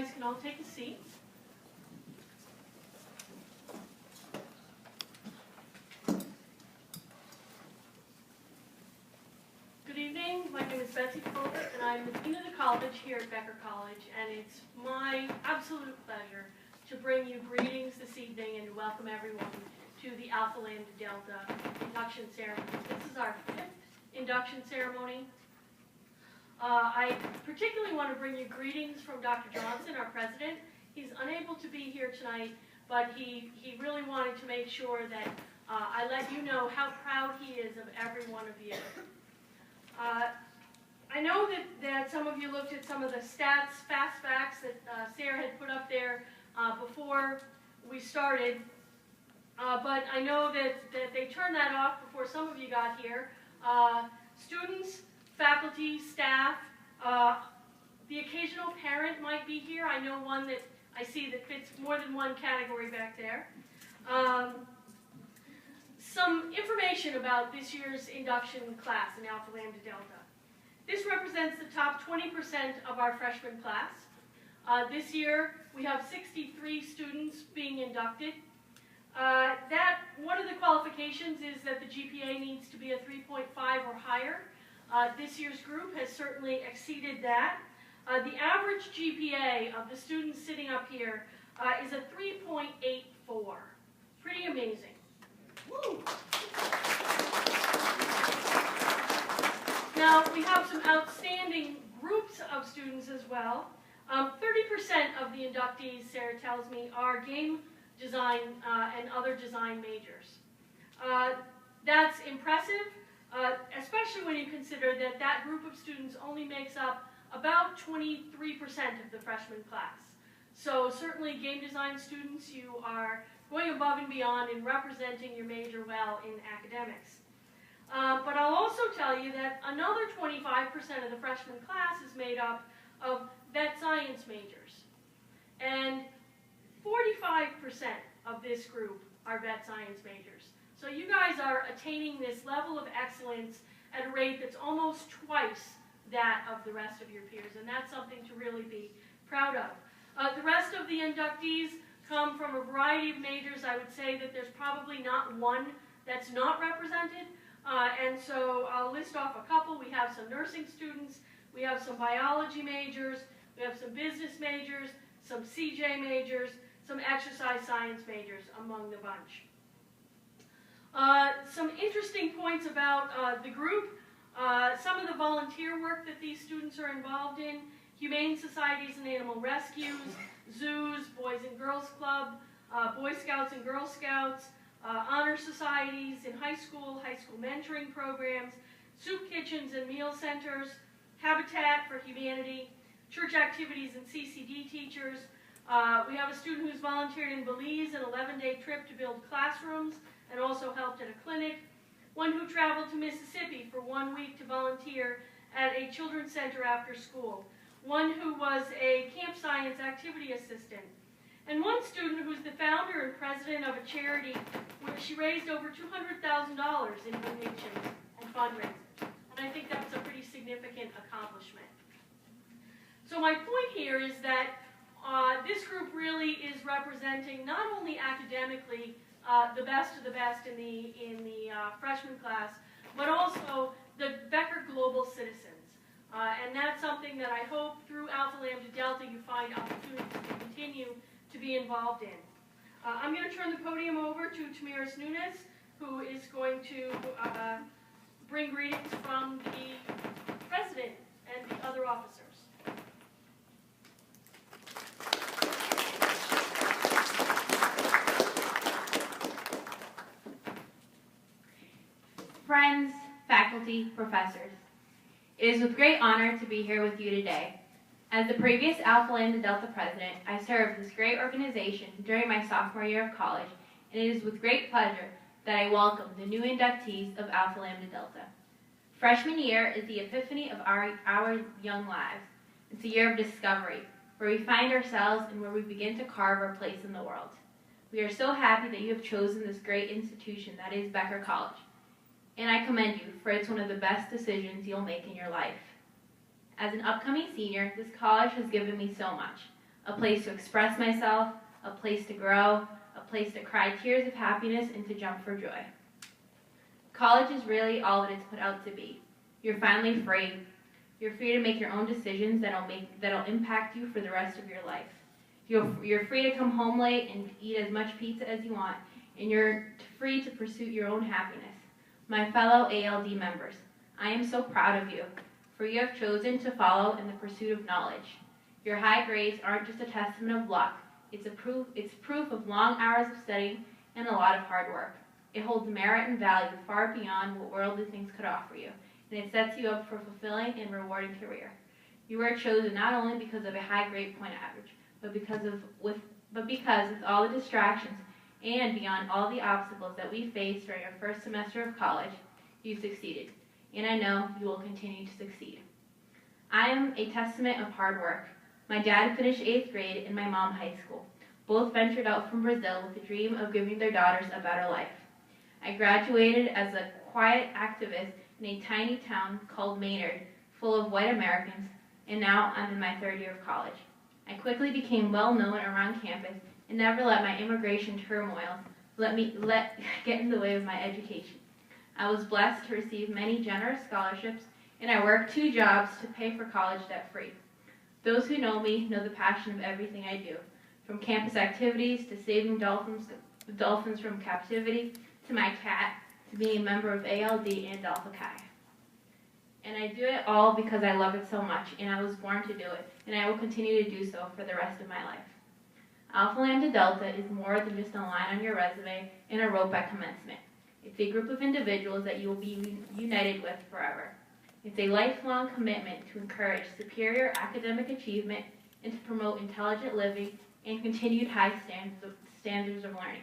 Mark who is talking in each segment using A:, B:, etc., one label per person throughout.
A: guys can all take a seat. Good evening. My name is Betsy Fuller, and I'm the Dean of the College here at Becker College, and it's my absolute pleasure to bring you greetings this evening and to welcome everyone to the Alpha Lambda Delta induction ceremony. This is our 5th induction ceremony. I particularly want to bring you greetings from Dr. Johnson, our president. He's unable to be here tonight, but he really wanted to make sure that I let you know how proud he is of every one of you. I know that some of you looked at some of the stats, fast facts that Sarah had put up there before we started, but I know that they turned that off before some of you got here. Students, faculty, staff, the occasional parent might be here. I know one that I see that fits more than one category back there. Some information about this year's induction class in Alpha Lambda Delta. This represents the top 20% of our freshman class. This year we have 63 students being inducted. One of the qualifications is that the GPA needs to be a 3.5 or higher. This year's group has certainly exceeded that. The average GPA of the students sitting up here is a 3.84. Pretty amazing. Woo. Now, we have some outstanding groups of students as well. 30% of the inductees, Sarah tells me, are game design and other design majors. That's impressive, especially when you consider that that group of students only makes up about 23% of the freshman class. So certainly game design students, you are going above and beyond in representing your major well in academics. But I'll also tell you that another 25% of the freshman class is made up of vet science majors. And 45% of this group are vet science majors. So you guys are attaining this level of excellence at a rate that's almost twice that of the rest of your peers, and that's something to really be proud of. The rest of the inductees come from a variety of majors. I would say that there's probably not one that's not represented, and so I'll list off a couple. We have some nursing students, we have some biology majors, we have some business majors, some CJ majors, some exercise science majors among the bunch. Some interesting points about the group. Some of the volunteer work that these students are involved in: humane societies and animal rescues, zoos, Boys and Girls Club, Boy Scouts and Girl Scouts, honor societies in high school mentoring programs, soup kitchens and meal centers, Habitat for Humanity, church activities and CCD teachers. We have a student who's volunteered in Belize, an 11-day trip to build classrooms and also helped at a clinic. One who traveled to Mississippi for 1 week to volunteer at a children's center after school. One who was a camp science activity assistant. And one student who's the founder and president of a charity where she raised over $200,000 in donations and fundraisers. And I think that's a pretty significant accomplishment. So my point here is that this group really is representing not only academically the best of the best in the freshman class, but also the Becker global citizens. And that's something that I hope through Alpha Lambda Delta you find opportunities to continue to be involved in. I'm going to turn the podium over to Tamiris Nunes, who is going to bring greetings from the president and the other officers.
B: Friends, faculty, professors, it is with great honor to be here with you today. As the previous Alpha Lambda Delta president, I served this great organization during my sophomore year of college, and it is with great pleasure that I welcome the new inductees of Alpha Lambda Delta. Freshman year is the epiphany of our young lives. It's a year of discovery, where we find ourselves and where we begin to carve our place in the world. We are so happy that you have chosen this great institution that is Becker College. And I commend you, for it's one of the best decisions you'll make in your life. As an upcoming senior, this college has given me so much. a place to express myself, a place to grow, a place to cry tears of happiness and to jump for joy. College is really all that it's put out to be. You're finally free. You're free to make your own decisions that'll impact you for the rest of your life. You're free to come home late and eat as much pizza as you want, and you're free to pursue your own happiness. My fellow ALD members, I am so proud of you, for you have chosen to follow in the pursuit of knowledge. Your high grades aren't just a testament of luck. It's proof of long hours of studying and a lot of hard work. It holds merit and value far beyond what worldly things could offer you, and it sets you up for a fulfilling and rewarding career. You were chosen not only because of a high grade point average, but because with all the distractions and beyond all the obstacles that we faced during our first semester of college, you succeeded, and I know you will continue to succeed. I am a testament of hard work. My dad finished 8th grade and my mom high school. Both ventured out from Brazil with the dream of giving their daughters a better life. I graduated as a quiet activist in a tiny town called Maynard, full of white Americans, and now I'm in my 3rd year of college. I quickly became well known around campus and never let my immigration turmoil get in the way of my education. I was blessed to receive many generous scholarships, and I worked 2 jobs to pay for college debt-free. Those who know me know the passion of everything I do, from campus activities to saving dolphins from captivity, to my cat, to being a member of ALD and Alpha Chi. And I do it all because I love it so much, and I was born to do it, and I will continue to do so for the rest of my life. Alpha Lambda Delta is more than just a line on your resume and a rope at commencement. It's a group of individuals that you will be united with forever. It's a lifelong commitment to encourage superior academic achievement and to promote intelligent living and continued high standards of learning.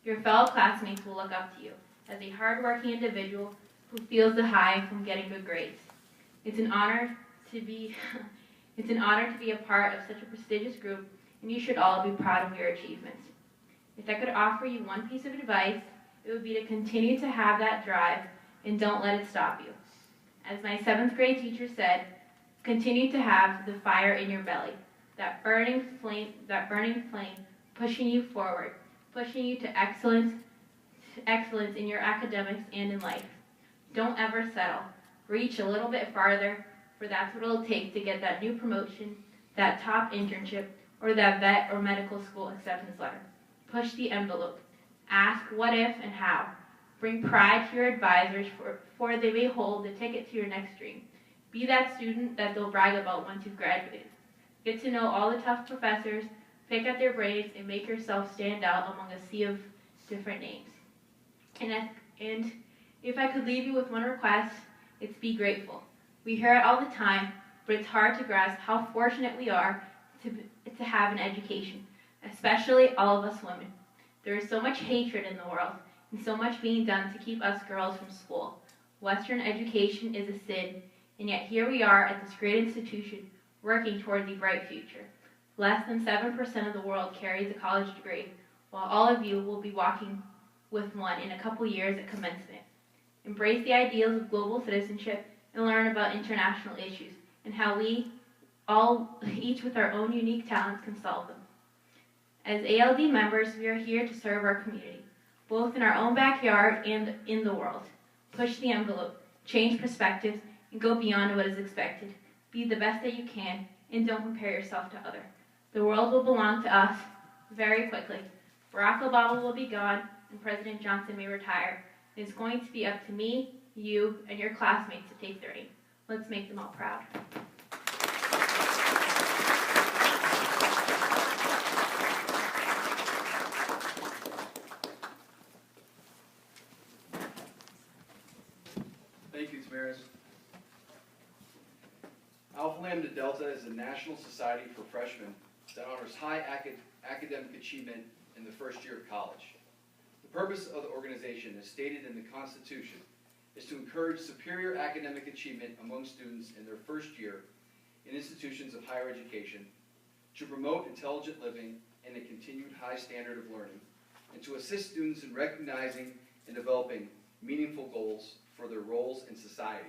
B: Your fellow classmates will look up to you as a hardworking individual who feels the high from getting good grades. It's an honor to be a part of such a prestigious group, and you should all be proud of your achievements. If I could offer you one piece of advice, it would be to continue to have that drive and don't let it stop you. As my 7th grade teacher said, continue to have the fire in your belly, that burning flame pushing you forward, pushing you to excellence in your academics and in life. Don't ever settle. Reach a little bit farther, for that's what it'll take to get that new promotion, that top internship, or that vet or medical school acceptance letter. Push the envelope. Ask what if and how. Bring pride to your advisors, for they may hold the ticket to your next dream. Be that student that they'll brag about once you've graduated. Get to know all the tough professors, pick at their brains, and make yourself stand out among a sea of different names. And if I could leave you with one request, it's be grateful. We hear it all the time, but it's hard to grasp how fortunate we are to have an education, especially all of us women. There is so much hatred in the world, and so much being done to keep us girls from school. Western education is a sin, and yet here we are at this great institution working towards a bright future. Less than 7% of the world carries a college degree, while all of you will be walking with one in a couple years at commencement. Embrace the ideals of global citizenship and learn about international issues and how we all, each with our own unique talents, can solve them. As ALD members, we are here to serve our community, both in our own backyard and in the world. Push the envelope, change perspectives, and go beyond what is expected. Be the best that you can, and don't compare yourself to others. The world will belong to us very quickly. Barack Obama will be gone, and President Johnson may retire. It's going to be up to me, you, and your classmates to take the reins. Let's make them all proud.
C: Thank you, Tamaris. Alpha Lambda Delta is a national society for freshmen that honors high academic achievement in the first year of college. The purpose of the organization, as stated in the Constitution, is to encourage superior academic achievement among students in their first year in institutions of higher education, to promote intelligent living and a continued high standard of learning, and to assist students in recognizing and developing meaningful goals for their roles in society.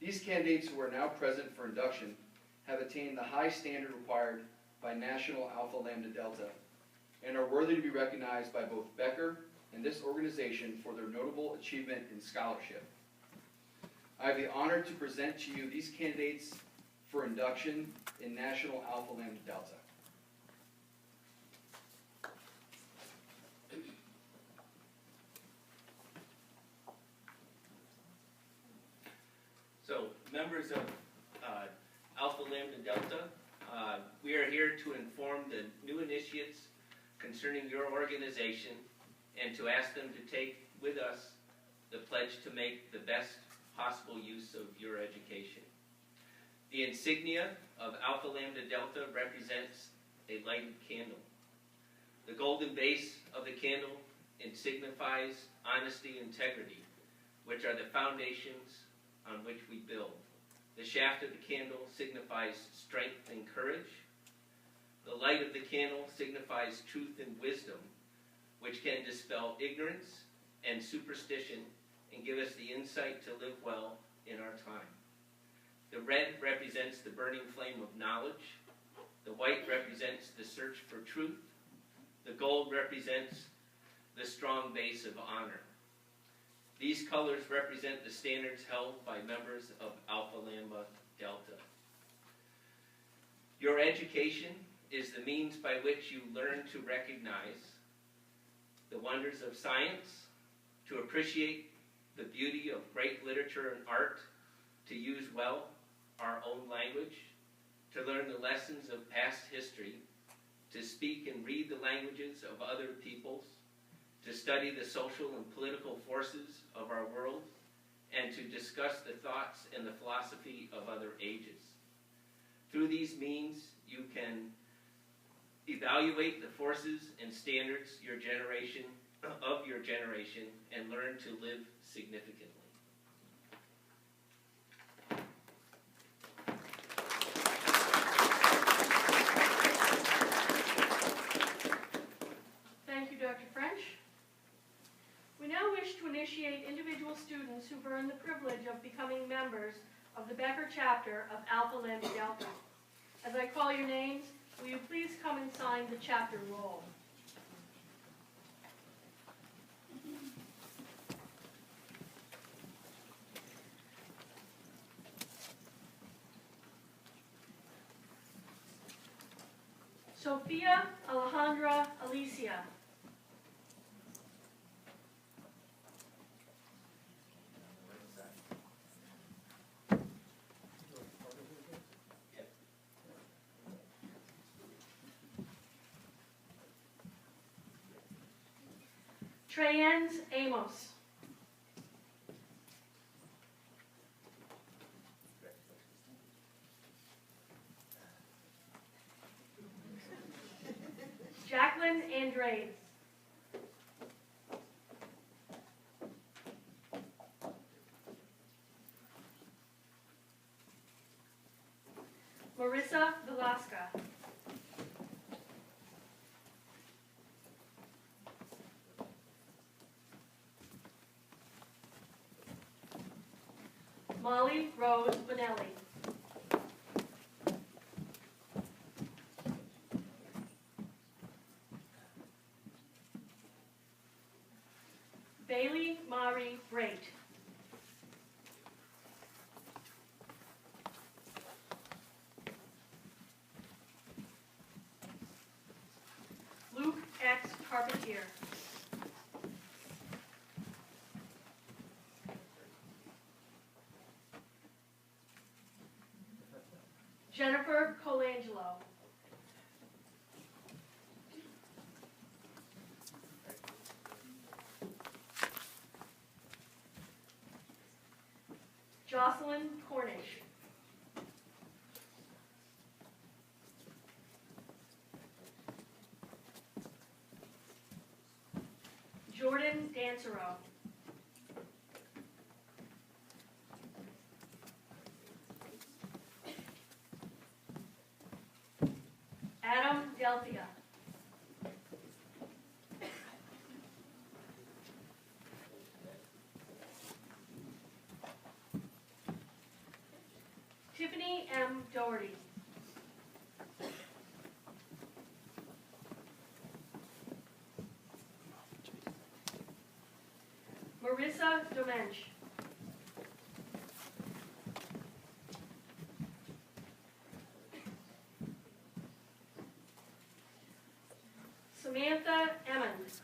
C: These candidates who are now present for induction have attained the high standard required by National Alpha Lambda Delta and are worthy to be recognized by both Becker and this organization for their notable achievement in scholarship. I have the honor to present to you these candidates for induction in National Alpha Lambda Delta.
D: So, members of Alpha Lambda Delta, we are here to inform the new initiates concerning your organization and to ask them to take with us the pledge to make the best possible use of your education. The insignia of Alpha Lambda Delta represents a lighted candle. The golden base of the candle signifies honesty and integrity, which are the foundations on which we build. The shaft of the candle signifies strength and courage. The light of the candle signifies truth and wisdom, which can dispel ignorance and superstition and give us the insight to live well in our time. The red represents the burning flame of knowledge. The white represents the search for truth. The gold represents the strong base of honor. These colors represent the standards held by members of Alpha Lambda Delta. Your education is the means by which you learn to recognize the wonders of science, to appreciate the beauty of great literature and art, to use well our own language, to learn the lessons of past history, to speak and read the languages of other peoples, to study the social and political forces of our world, and to discuss the thoughts and the philosophy of other ages. Through these means, you can evaluate the forces and standards of your generation and learn to live significantly.
A: Thank you, Dr. French. We now wish to initiate individual students who've earned the privilege of becoming members of the Becker chapter of Alpha Lambda Delta. As I call your names, will you please come and sign the chapter roll? Sophia Alejandra Alicia. Treyens Amos. Jacqueline Andrade. Marissa Velasca. Molly Rose Bonelli. Bailey Mari Brait. Luke X. Carpentier. Jennifer Colangelo. Jocelyn Cornish. Jordan Dancero. Adam Delphia. Tiffany M. Doherty. Marissa Domench. Samantha Emmons.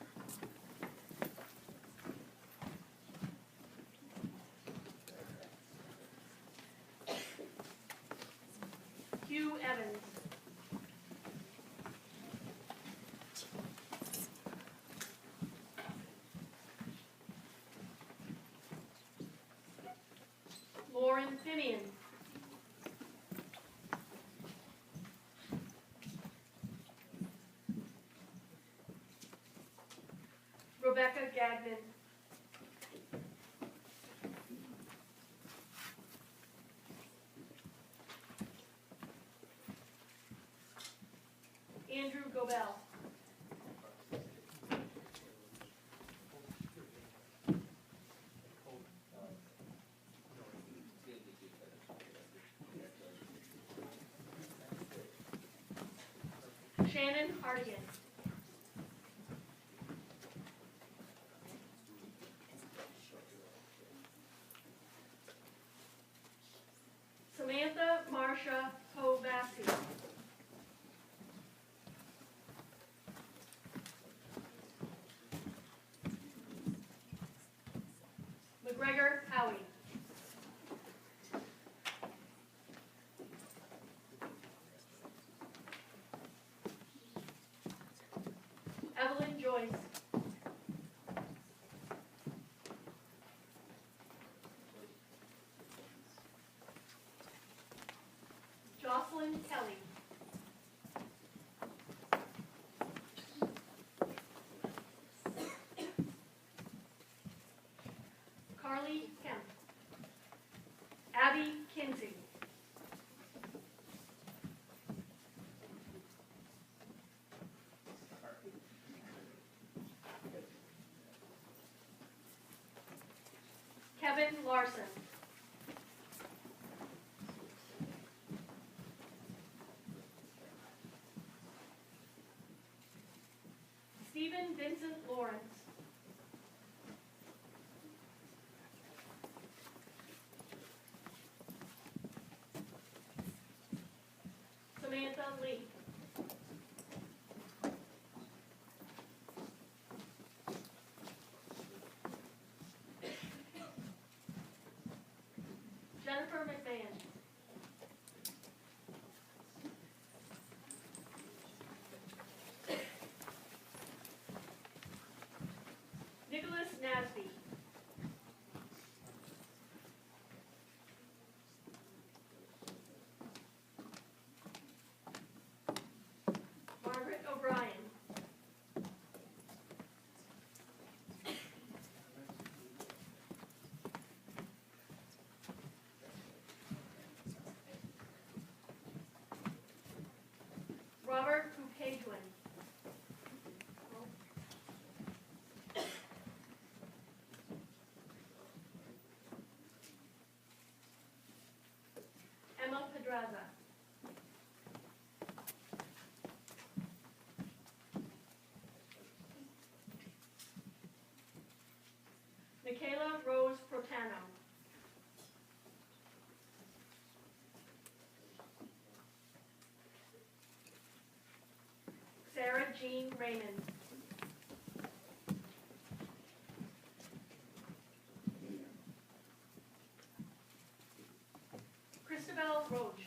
A: Hugh Evans. Lauren Finian. Rebecca Gagnon. Andrew Gobel. Shannon Hardigan. Samantha Marsha Kovassi. McGregor Howie. Evelyn Joyce. Jocelyn Kelly. Carly Kemp. Abby Kinsey. Kevin Larson. Stephen Vincent Lawrence. Samantha Lee. Jennifer McMahon. Nicholas Nasby. Margaret O'Brien. Robert Bukajuan. Emma Pedraza. Michaela Rose Protano. Sarah Jean Raymond. Christabel Roach.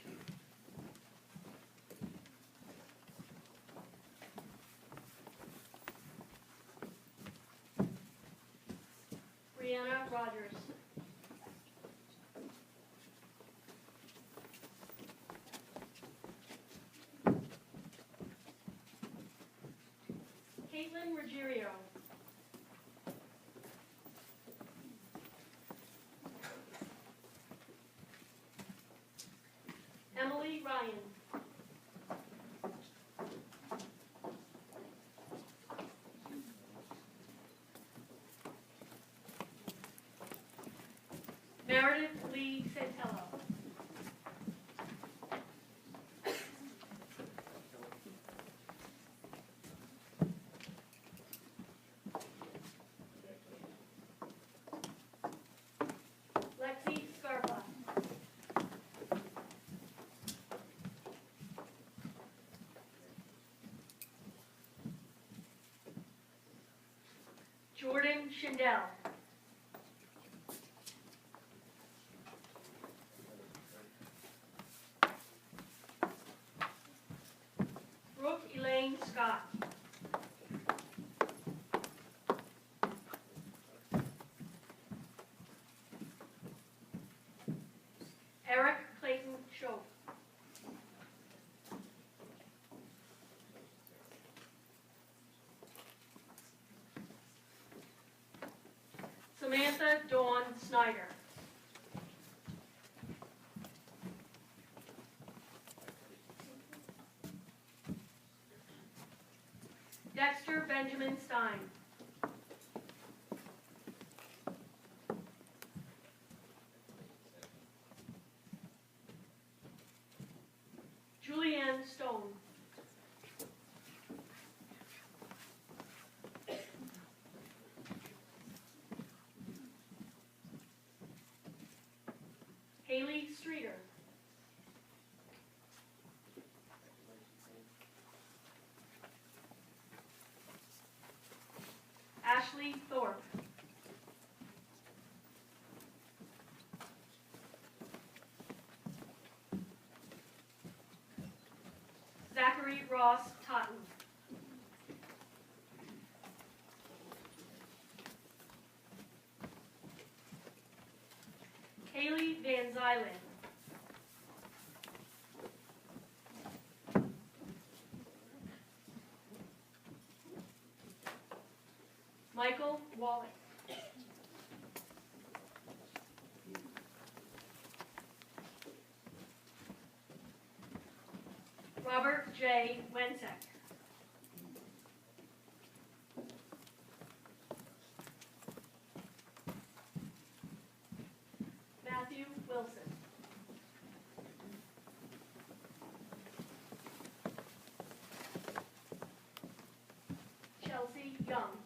A: Brianna Rogers. Caitlin Ruggiero. Emily Ryan. Meredith Lee Santello. Clayton Schindel. Brooke Elaine Scott. Eric Clayton Schoaf. Samantha Dawn Snyder. Dexter Benjamin Stein. Julianne Stone. Haley Streeter. Ashley Thorpe. Zachary Ross Totten. Kaylee Van Zylen. Michael Wallach. Robert J. Wensek. Matthew Wilson. Chelsea Young.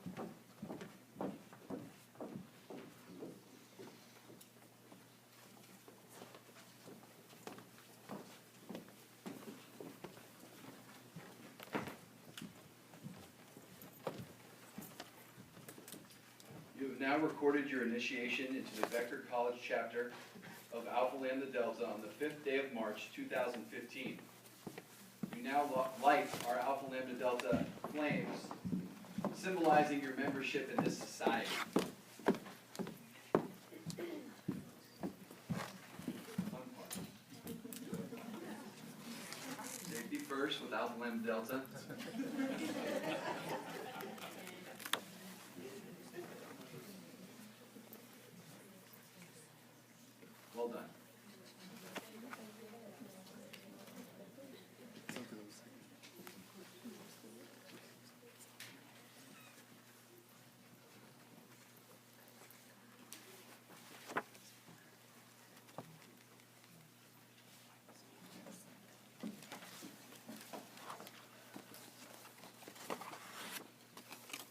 C: You have now recorded your initiation into the Becker College chapter of Alpha Lambda Delta on the 5th day of March 2015. You now light our Alpha Lambda Delta flames, symbolizing your membership in this society. Safety first with Alpha Lambda Delta. Well done.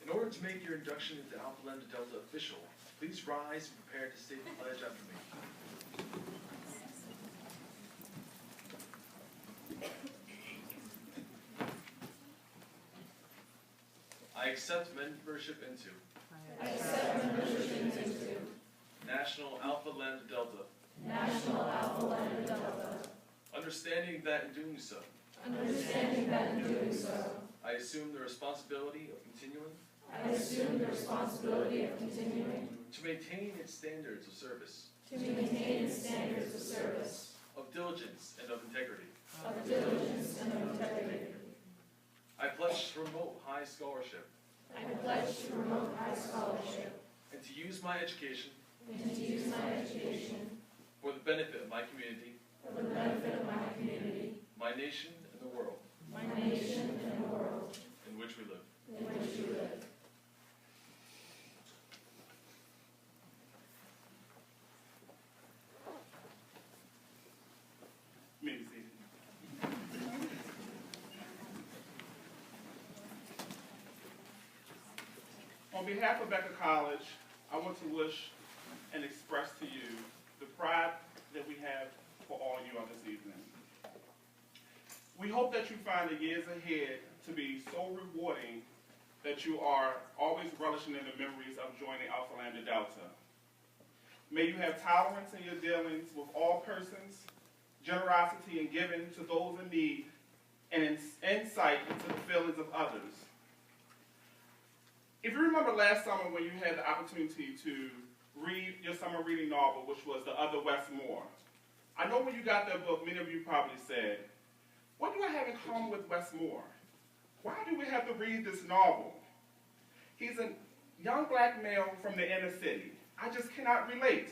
E: In order to make your induction into Alpha Lambda Delta official, please rise and prepare to state the pledge after me. I accept membership into National Alpha Lambda Delta. Understanding that in doing so, I assume the responsibility of continuing to maintain its standards of service, of diligence and of integrity. I pledge to promote high scholarship and to use my education for the benefit of my community, my nation, and the world in which we live.
F: You may be seated. On behalf of Becker College, I want to wish and express to you the pride that we have for all you on this evening. We hope that you find the years ahead to be so rewarding that you are always relishing in the memories of joining Alpha Lambda Delta. May you have tolerance in your dealings with all persons, generosity in giving to those in need, and insight into the feelings of others. If you remember last summer when you had the opportunity to read your summer reading novel, which was The Other Westmore, I know when you got that book, many of you probably said, what do I have in common with Westmore? Why do we have to read this novel? He's a young black male from the inner city. I just cannot relate.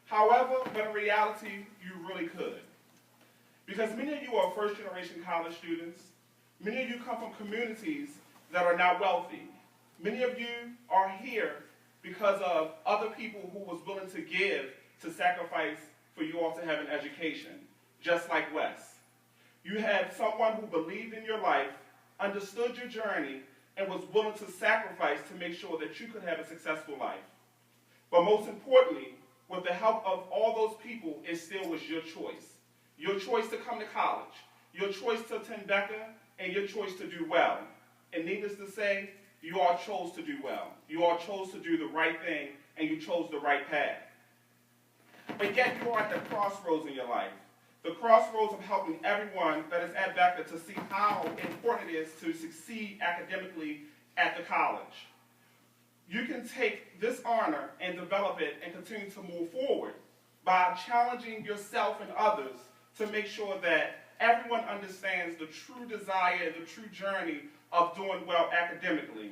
F: However, but in reality, you really could. Because many of you are first-generation college students. Many of you come from communities that are not wealthy. Many of you are here because of other people who was willing to give, to sacrifice for you all to have an education, just like Wes. You had someone who believed in your life, understood your journey, and was willing to sacrifice to make sure that you could have a successful life. But most importantly, with the help of all those people, it still was your choice. Your choice to come to college, your choice to attend Becker, and your choice to do well. And needless to say, you all chose to do well. You all chose to do the right thing, and you chose the right path. But yet you are at the crossroads in your life. The crossroads of helping everyone that is at Becker to see how important it is to succeed academically at the college. You can take this honor and develop it and continue to move forward by challenging yourself and others to make sure that everyone understands the true desire, the true journey of doing well academically.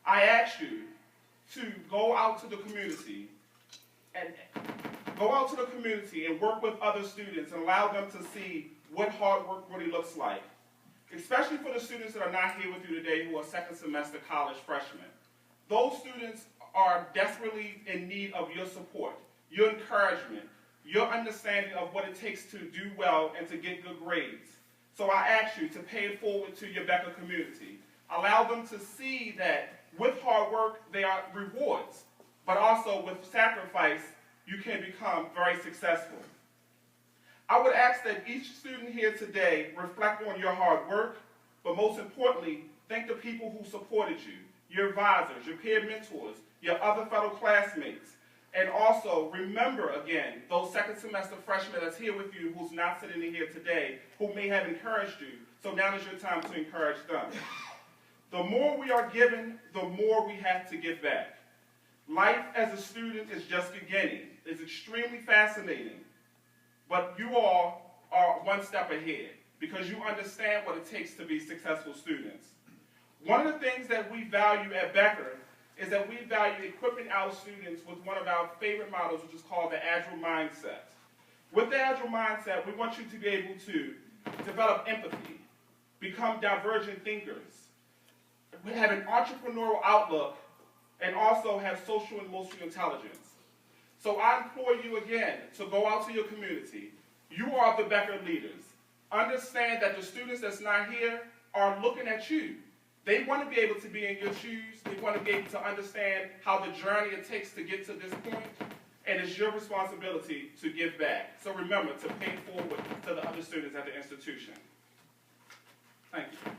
F: I ask you to go out to the community and work with other students and allow them to see what hard work really looks like, especially for the students that are not here with you today who are second semester college freshmen. Those students are desperately in need of your support, your encouragement, your understanding of what it takes to do well and to get good grades. So I ask you to pay it forward to your Becker community. Allow them to see that with hard work, there are rewards, but also with sacrifice, you can become very successful. I would ask that each student here today reflect on your hard work, but most importantly, thank the people who supported you, your advisors, your peer mentors, your other fellow classmates, and also remember again those second semester freshmen that's here with you who's not sitting in here today, who may have encouraged you, so now is your time to encourage them. The more we are given, the more we have to give back. Life as a student is just beginning. It's extremely fascinating, but you all are one step ahead because you understand what it takes to be successful students. One of the things that we value at Becker is that we value equipping our students with one of our favorite models, which is called the Agile Mindset. With the Agile Mindset, we want you to be able to develop empathy, become divergent thinkers, have an entrepreneurial outlook, and also have social and emotional intelligence. So I implore you again to go out to your community. You are the Becker leaders. Understand that the students that's not here are looking at you. They want to be able to be in your shoes. They want to be able to understand how the journey it takes to get to this point. And it's your responsibility to give back. So remember to pay forward to the other students at the institution. Thank you.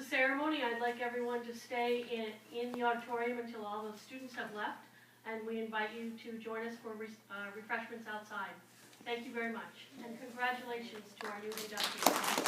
A: Ceremony. I'd like everyone to stay in the auditorium until all the students have left, and we invite you to join us for refreshments outside. Thank you very much, and congratulations to our new inductees.